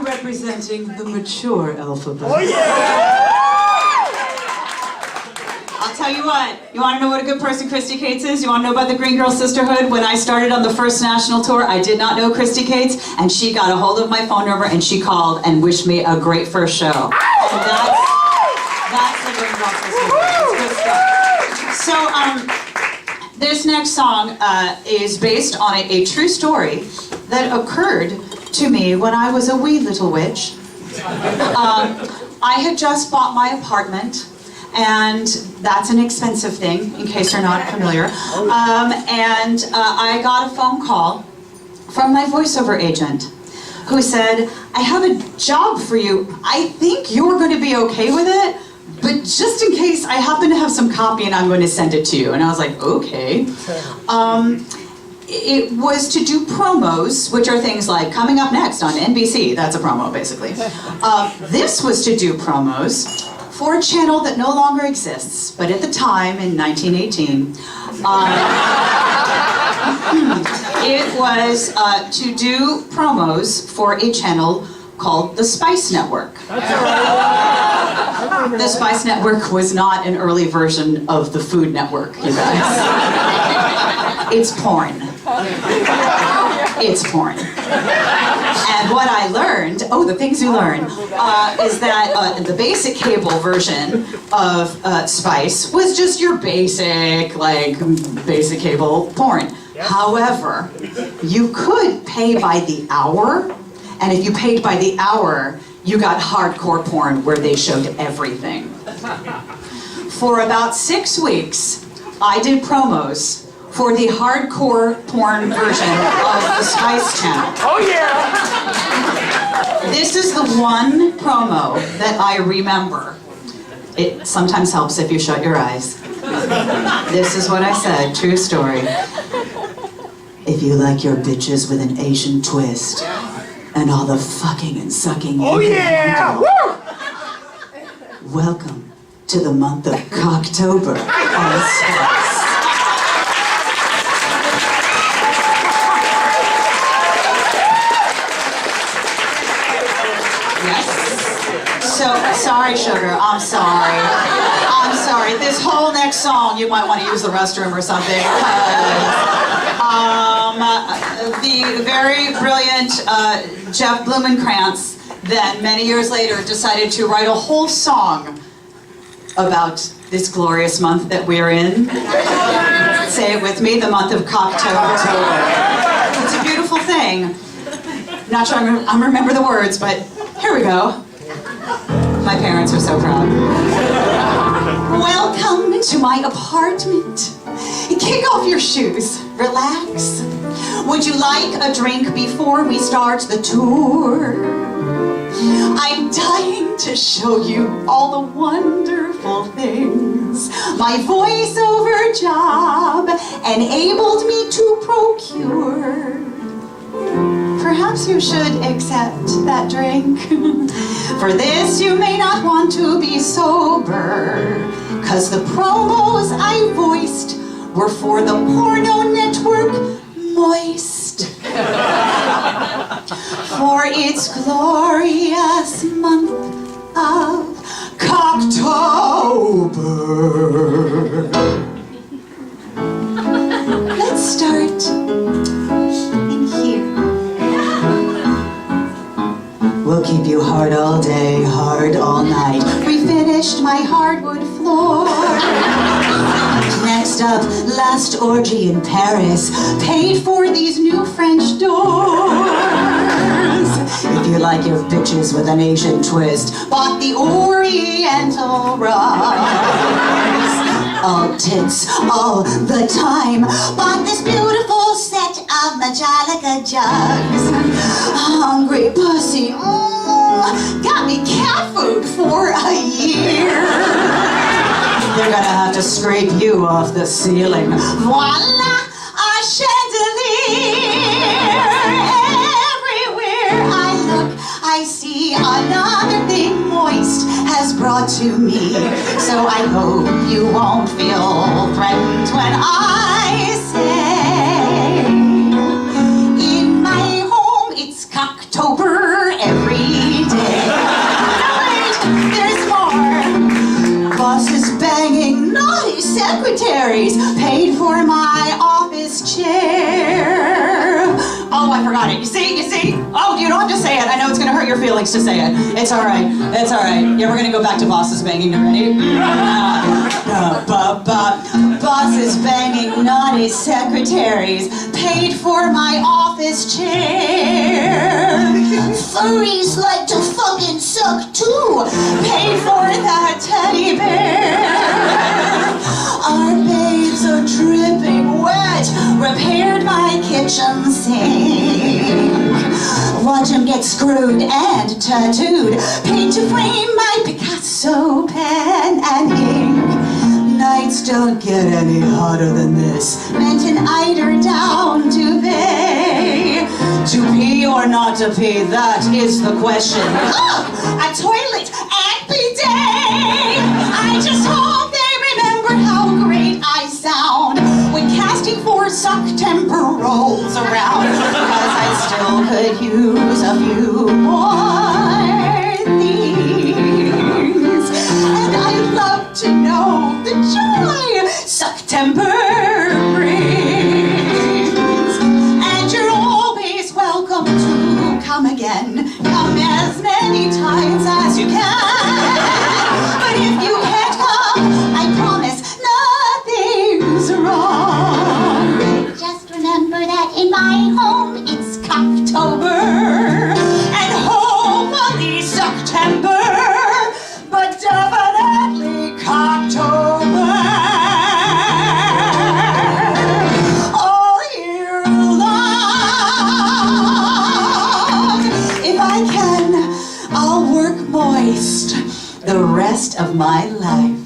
representing the mature alphabet. Oh yeah! I'll tell you what, you want to know what a good person Christy Cates is? You want to know about the Green Girl Sisterhood? When I started on the first national tour, I did not know Christy Cates, and she got a hold of my phone number and she called and wished me a great first show. So that's the Green Girl Sisterhood. It's good stuff. So this next song is based on a true story that occurred to me when I was a wee little witch. I had just bought my apartment, and that's an expensive thing, in case you're not familiar. And I got a phone call from my voiceover agent, who said, I have a job for you. I think you're going to be okay with it, but just in case, I happen to have some copy and I'm going to send it to you. And I was like, okay. It was to do promos, which are things like coming up next on NBC. That's a promo, basically. This was to do promos for a channel that no longer exists, but at the time, in 1918, it was to do promos for a channel called the Spice Network. The Spice Network was not an early version of the Food Network, you guys. It's porn. It's porn. And what I learned, the things you learn, is that the basic cable version of Spice was just your basic cable porn. However, you could pay by the hour, and if you paid by the hour, you got hardcore porn where they showed everything. For about 6 weeks, I did promos for the hardcore porn version of the Spice Channel. Oh yeah! This is the one promo that I remember. It sometimes helps if you shut your eyes. This is what I said, true story. If you like your bitches with an Asian twist, and all the fucking and sucking. Oh yeah! Woo! Welcome to the month of Cocktober on Spice. So, sorry, sugar, I'm sorry. I'm sorry. This whole next song, you might want to use the restroom or something. The very brilliant Jeff Blumenkrantz then, many years later, decided to write a whole song about this glorious month that we're in. Say it with me, the month of Cocktober. It's a beautiful thing. Not sure I'm remember the words, but here we go. My parents are so proud. Welcome to my apartment. Kick off your shoes. Relax. Would you like a drink before we start the tour? I'm dying to show you all the wonderful things my voiceover job enabled me to procure. Perhaps you should accept that drink. For this you may not want to be sober, 'cause the promos I voiced were for the porno network Moist. For its glorious month of Cocktober. Let's start in here. We'll keep you hard all day, hard all night. We finished my hardwood floor. Next up, last orgy in Paris. Paid for these new French doors. If you like your bitches with an Asian twist, bought the Oriental rugs. All tits, all the time. Bought this beautiful set of Majolica jugs. Hungry pussy, got me cat food for a year. They're gonna have to scrape you off the ceiling. Voila, a chandelier. Everywhere I look, I see another thing Moist has brought to me. So I hope you won't feel threatened when I say, in my home it's Cocktober every feelings to say it. It's all right. It's all right. Yeah, we're gonna go back to bosses banging. You ready? Bosses banging, naughty secretaries, paid for my office chair. Furries like to fucking suck too, paid for that teddy bear. Our babes are dripping wet, repaired my kitchen sink. Watch him get screwed and tattooed, paid to frame my Picasso pen and ink. Nights don't get any hotter than this. Meant an eider down duvet. To pee or not to pee, that is the question. Oh, a toilet and bidet. I just hope they remember how great I sound when casting for Cocktober rolls around, because I still could use a few more things. And I'd love to know the joy Cocktober brings. And you're always welcome to come again. Come as many times as you can. But if you can't come, I promise nothing's wrong. Just remember that in my home it's Cocktober, and hopefully September, but definitely Cocktober. All year long. If I can, I'll work moist the rest of my life.